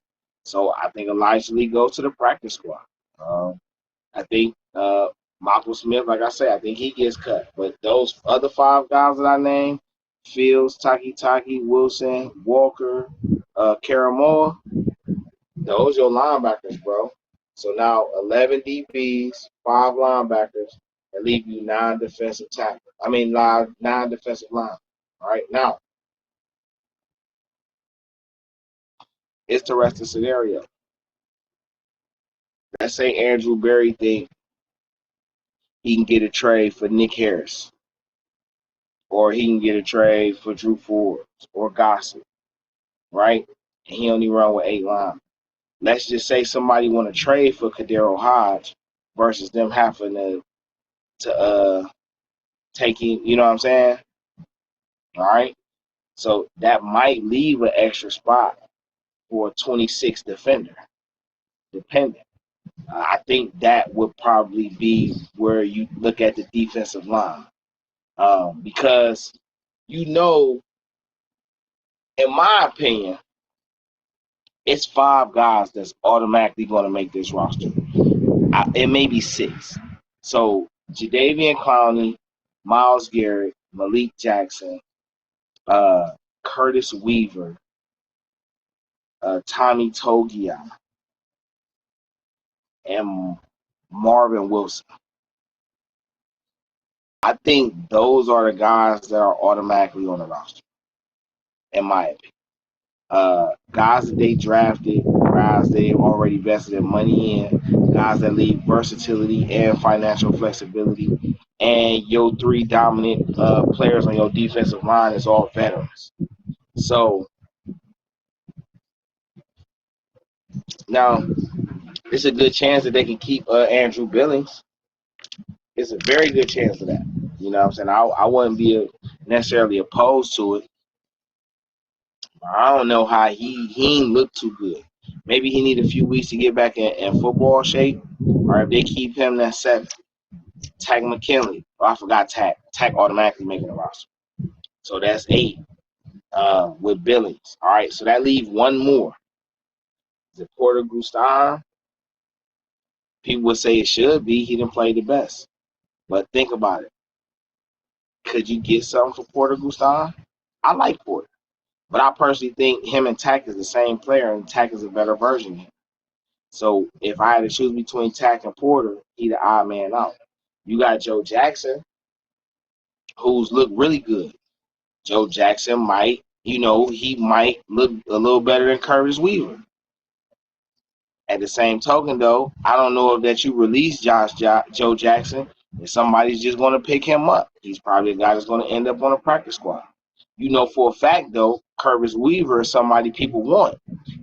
So I think Elijah Lee goes to the practice squad. I think Malcolm Smith, like I said, I think he gets cut. But those other 5 guys that I named, Fields, Taki, Wilson, Walker, Karamoa, those your linebackers, bro. So now 11 DBs, 5 linebackers, and leave you 9 defensive tackles. 9 defensive line. All right, now it's the rest of the scenario. Let's say Andrew Berry think he can get a trade for Nick Harris, or he can get a trade for Drew Ford or Gossett, right? And he only run with 8 line. Let's just say somebody want to trade for Kadero Hodge versus them having to take him, you know what I'm saying? All right. So that might leave an extra spot for a 26 defender, depending. I think that would probably be where you look at the defensive line, because in my opinion, it's 5 guys that's automatically going to make this roster. It may be 6. So Jadeveon Clowney, Myles Garrett, Malik Jackson, Curtis Weaver, Tommy Togiai, and Marvin Wilson. I think those are the guys that are automatically on the roster, in my opinion. Guys that they drafted, guys they've already invested their money in, guys that leave versatility and financial flexibility, and your 3 dominant players on your defensive line is all veterans. So now it's a good chance that they can keep Andrew Billings. It's a very good chance of that. You know what I'm saying? I wouldn't be necessarily opposed to it. I don't know how he ain't look too good. Maybe he need a few weeks to get back in football shape. Or if they keep him, that's 7. Tack McKinley. Oh, I forgot Tack. Tack automatically making the roster. So that's 8 with Billings. All right, so that leaves 1 more. Is it Porter Gustin? People would say it should be. He didn't play the best. But think about it. Could you get something for Porter Gustin? I like Porter. But I personally think him and Tack is the same player, and Tack is a better version of him. So if I had to choose between Tack and Porter, he the odd man out. You got Joe Jackson, who's looked really good. Joe Jackson might, he might look a little better than Curtis Weaver. At the same token, though, I don't know if that you release Joe Jackson, if somebody's just going to pick him up. He's probably a guy that's going to end up on a practice squad. You know for a fact, though, Curtis Weaver is somebody people want.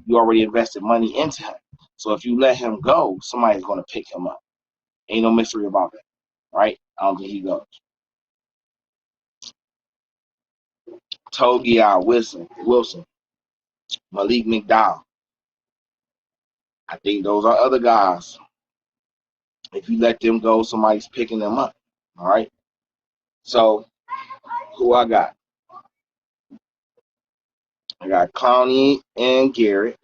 You already invested money into him. So if you let him go, somebody's going to pick him up. Ain't no mystery about that, right? I don't think he goes. Togiai Wilson, Malik McDowell. I think those are other guys. If you let them go, somebody's picking them up. All right. So who I got? I got Clowney and Garrett.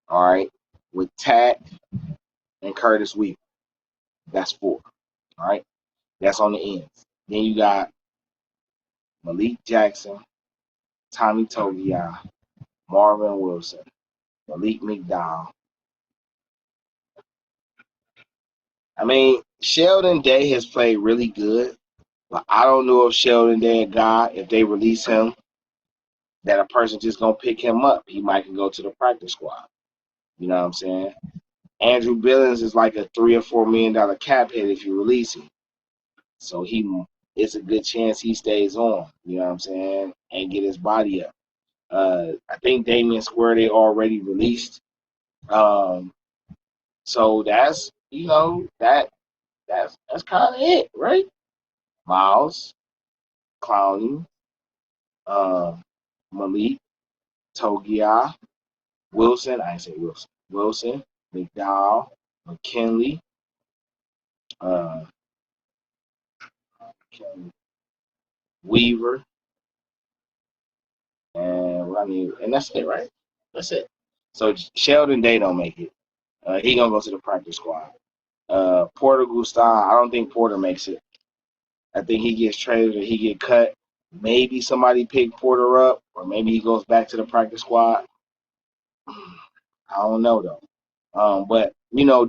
All right. With Tack and Curtis Weaver. That's 4. All right. That's on the ends. Then you got Malik Jackson, Tommy Togiai, Marvin Wilson, Malik McDowell. I mean, Sheldon Day has played really good, but I don't know if Sheldon Day a guy, if they release him, that a person just going to pick him up. He might can go to the practice squad. You know what I'm saying? Andrew Billings is like a $3 or $4 million cap hit if you release him. So it's a good chance he stays on, you know what I'm saying, and get his body up. I think Damian Square they already released. So that's that's kind of it, right? Miles, Clowney, Malik, Togiai, Wilson. I didn't say Wilson. Wilson, McDowell, McKinley, Weaver, and that's it, right? That's it. So Sheldon Day don't make it. He gonna go to the practice squad. Porter Gustin, I don't think Porter makes it. I think he gets traded or he get cut. Maybe somebody pick Porter up, or maybe he goes back to the practice squad. I don't know though. But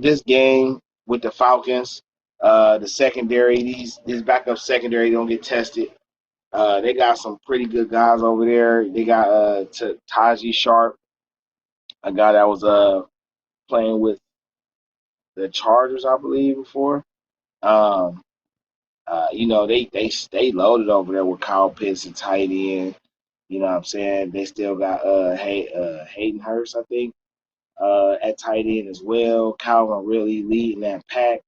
this game with the Falcons, the secondary, this backup secondary don't get tested. They got some pretty good guys over there. They got Taji Sharp, a guy that was playing with the Chargers, I believe, before. They stay loaded over there with Kyle Pitts and tight end. You know what I'm saying? They still got Hayden Hurst, I think, at tight end as well. Calvin really leading that pack.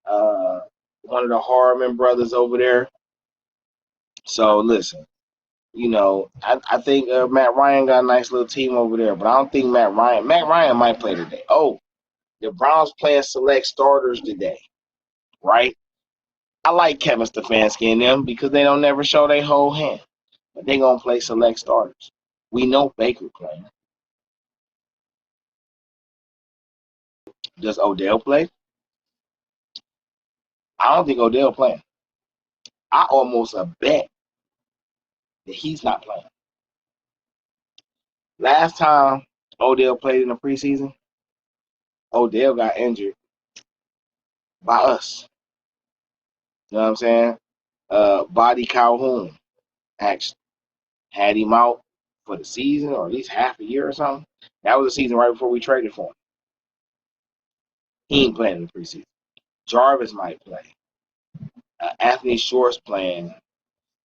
One of the Harmon brothers over there. So listen, I think Matt Ryan got a nice little team over there, but I don't think Matt Ryan might play today. Oh, the Browns playing select starters today, right? I like Kevin Stefanski and them because they don't never show their whole hand. But they going to play select starters. We know Baker playing. Does Odell play? I don't think Odell playing. I almost bet that he's not playing. Last time Odell played in the preseason, Odell got injured by us. You know what I'm saying? Body Calhoun actually had him out for the season or at least half a year or something. That was the season right before we traded for him. He ain't playing in the preseason. Jarvis might play. Anthony Short's playing.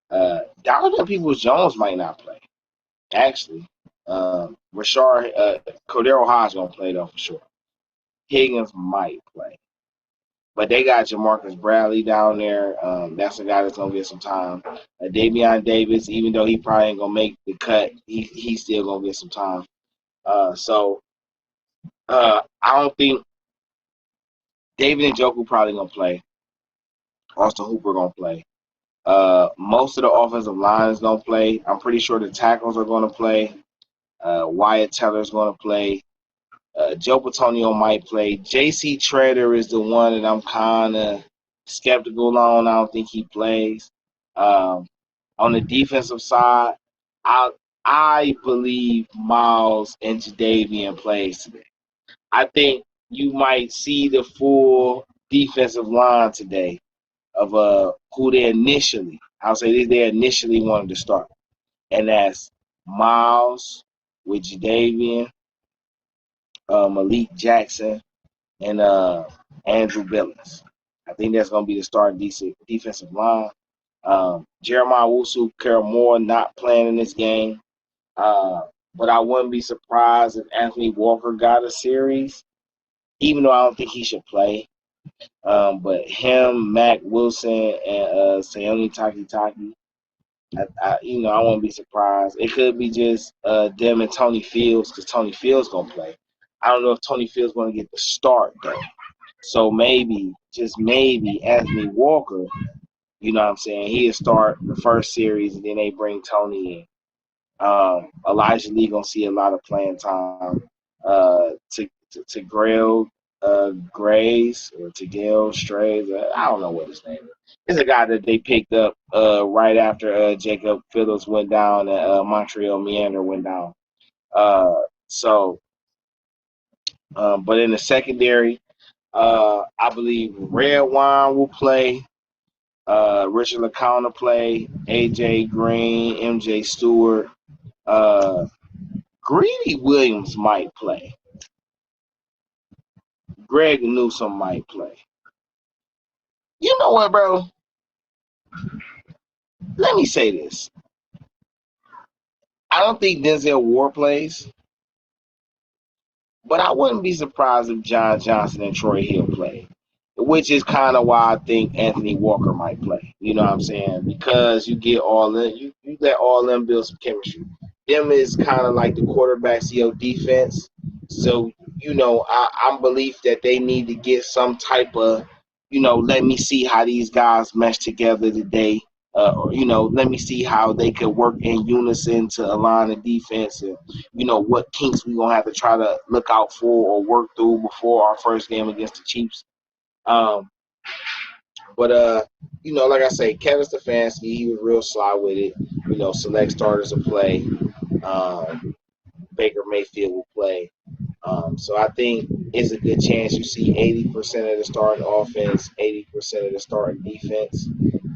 Donovan Peoples-Jones might not play. Actually, Cordero Hodge gonna play though for sure. Higgins might play, but they got Jamarcus Bradley down there. That's a guy that's gonna get some time. Davion Davis, even though he probably ain't gonna make the cut, he's still gonna get some time. I don't think David Njoku probably gonna play. Austin Hooper gonna play. Most of the offensive line is gonna play. I'm pretty sure the tackles are gonna play. Wyatt Teller's gonna play. Joe Patonio might play. J.C. Treader is the one that I'm kind of skeptical on. I don't think he plays. On the defensive side, I believe Miles and Jadeveon plays today. I think you might see the full defensive line today of who they initially wanted to start. And that's Miles with Jadeveon, Malik Jackson, and Andrew Billings. I think that's going to be the starting defensive line. Jeremiah Wusu-Moore not playing in this game. But I wouldn't be surprised if Anthony Walker got a series, even though I don't think he should play. But him, Mac Wilson, and Sayoni Takitaki, I won't be surprised. It could be just them and Tony Fields because Tony Fields going to play. I don't know if Tony Fields going to get the start, though. So maybe, just maybe, Anthony Walker, you know what I'm saying, he'll start the first series and then they bring Tony in. Elijah Lee going to see a lot of playing time. To Grail Grays or to Gail Strays. I don't know what his name is. It's a guy that they picked up right after Jacob Phillips went down and Montreal Meander went down. But in the secondary, I believe Red Wine will play. Richard LeCounte will play. AJ Green, MJ Stewart. Greedy Williams might play. Greg Newsome might play. You know what, bro? Let me say this. I don't think Denzel Ward plays, but I wouldn't be surprised if John Johnson and Troy Hill play, which is kind of why I think Anthony Walker might play. You know what I'm saying? Because you get all in, you let all them build some chemistry. Them is kind of like the quarterbacks of your defense. So, I'm belief that they need to get some type of, let me see how these guys mesh together today. Let me see how they could work in unison to align the defense and, what kinks we're going to have to try to look out for or work through before our first game against the Chiefs. Like I say, Kevin Stefanski, he was real sly with it. Select starters will play. Baker Mayfield will play. So I think it's a good chance you see 80% of the starting offense, 80% of the starting defense.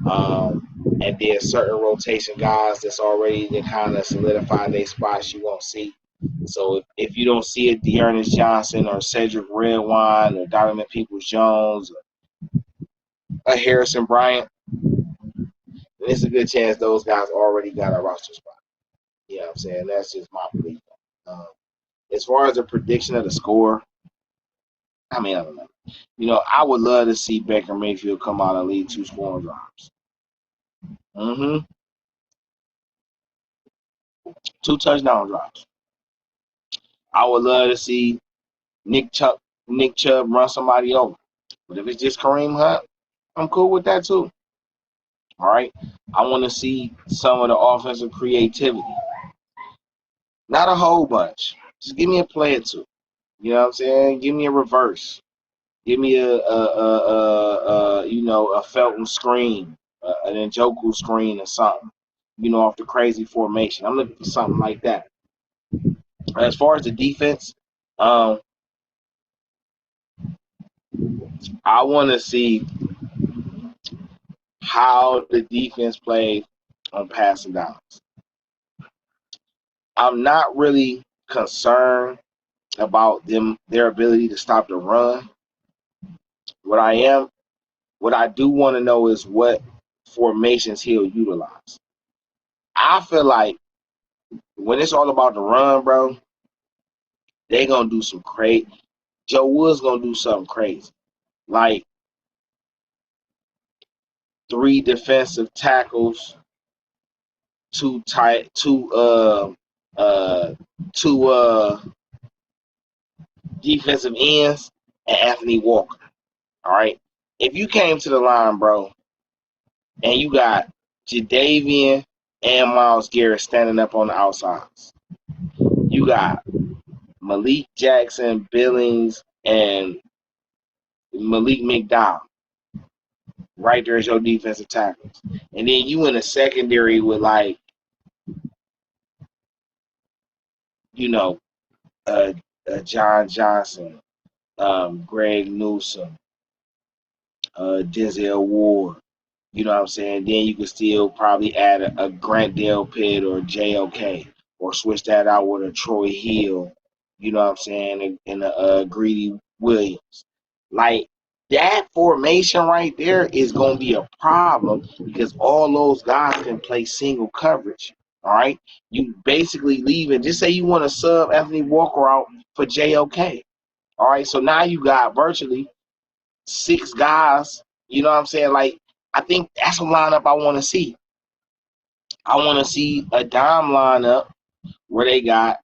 And then certain rotation guys that's already to kind of solidify their spots you won't see. So if you don't see it, Dearness Johnson or Cedric Redwine or Donovan Peoples-Jones or Harrison Bryant, it's a good chance those guys already got a roster spot. You know what I'm saying? That's just my belief. As far as the prediction of the score, I don't know. I would love to see Baker Mayfield come out and lead 2 scoring drives. 2 touchdown drives. I would love to see Nick Chubb run somebody over. But if it's just Kareem Hunt, I'm cool with that too. All right? I want to see some of the offensive creativity. Not a whole bunch. Just give me a play or two. You know what I'm saying? Give me a reverse. Give me a Felton screen, an Njoku screen or something. Off the crazy formation. I'm looking for something like that. As far as the defense, um, I want to see how the defense played on passing downs. I'm not really concerned about their ability to stop the run. What I do want to know is what formations he'll utilize. I feel like when it's all about the run, bro, they gonna do some crazy. Joe Wood's gonna do something crazy, like 3 defensive tackles, two tight, two defensive ends, and Anthony Walker. All right, if you came to the line, bro, and you got Jadavian and Myles Garrett standing up on the outsides, you got Malik Jackson, Billings, and Malik McDowell. Right there is your defensive tackles. And then you in a secondary with John Johnson, Greg Newsome, Denzel Ward. You know what I'm saying? Then you could still probably add a Grant Delpit or JOK, or switch that out with a Troy Hill. You know what I'm saying? And a Greedy Williams. Like, that formation right there is going to be a problem because all those guys can play single coverage. All right? You basically leaving. Just say you want to sub Anthony Walker out for JOK. All right? So now you got virtually 6 guys. You know what I'm saying? Like, I think that's a lineup I want to see. I want to see a dime lineup where they got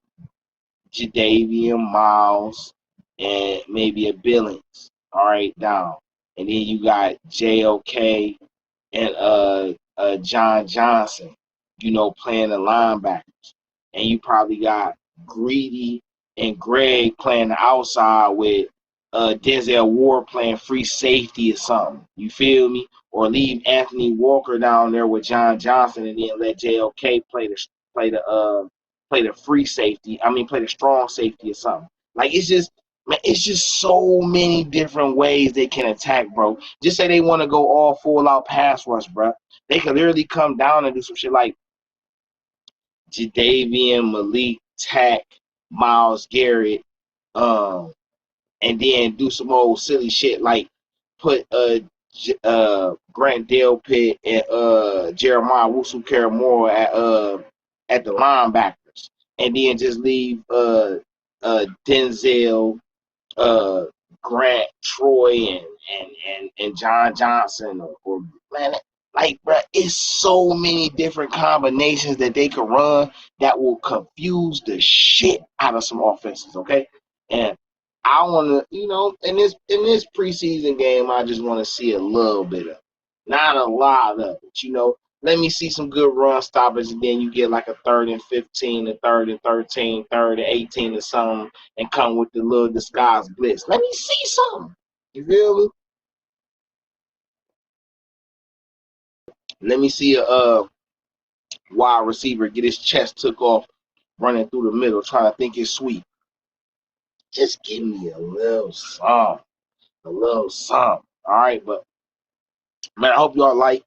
Jadavian, Miles, and maybe a Billings. All right, down. And then you got JOK and John Johnson, playing the linebackers. And you probably got Greedy and Greg playing the outside with Denzel Ward playing free safety or something. You feel me? Or leave Anthony Walker down there with John Johnson and then let JOK play the free safety. I mean, play the strong safety or something. Like, it's just so many different ways they can attack, bro. Just say they want to go all full out pass rush, bro. They can literally come down and do some shit like Jadavian, Malik, Tack, Myles Garrett, and then do some old silly shit like put Grant Delpit and Jeremiah Wusu-Karamora at the linebackers, and then just leave Denzel, Grant, Troy, and John Johnson or man, like, bro, it's so many different combinations that they could run that will confuse the shit out of some offenses. Okay, and I want to, in this preseason game, I just want to see a little bit of it. Not a lot of it. Let me see some good run stoppers, and then you get like a 3rd and 15, a 3rd and 13, 3rd and 18 or something, and come with the little disguised blitz. Let me see something. You feel me? Let me see a wide receiver get his chest took off running through the middle, trying to think it's sweet. Just give me a little something. A little something. All right, but man, I hope y'all like,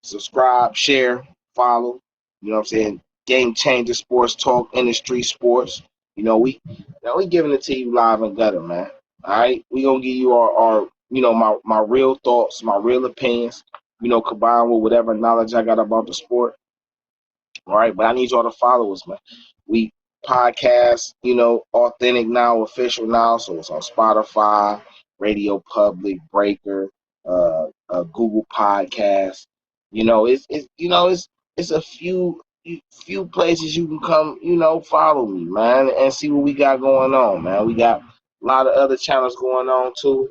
subscribe, share, follow. You know what I'm saying? Game Changer Sports Talk, InDaStreetzSportz. We giving it to you live and gutter, man. All right, we gonna give you our my real thoughts, my real opinions. Combined with whatever knowledge I got about the sport. All right, but I need y'all to follow us, man. We podcast, authentic now, official now, so it's on Spotify, Radio Public, Breaker, Google Podcasts. It's a few places you can come, follow me, man, and see what we got going on, man. We got a lot of other channels going on too.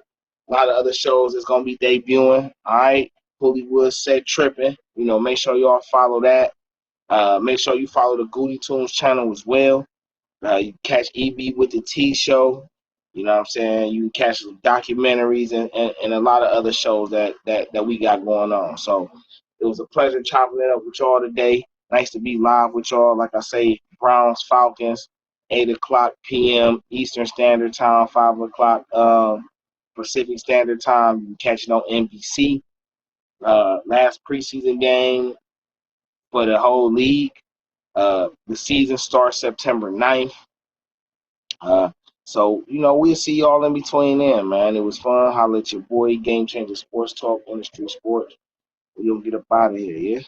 A lot of other shows that's gonna be debuting. All right, Hollywood Set Tripping. Make sure y'all follow that. Make sure you follow the Goody Tunes channel as well. You catch EB with the T show. You know what I'm saying? You can catch documentaries and a lot of other shows that we got going on. So it was a pleasure chopping it up with y'all today. Nice to be live with y'all. Like I say, Browns, Falcons, 8 o'clock p.m. Eastern Standard Time, 5 o'clock Pacific Standard Time. You can catch it on NBC. Last preseason game for the whole league. The season starts September 9th. So, we'll see y'all in between then, man. It was fun. Holla at your boy, Game Changer Sports Talk, InDaStreetzSportz. We'll get up out of here, yeah?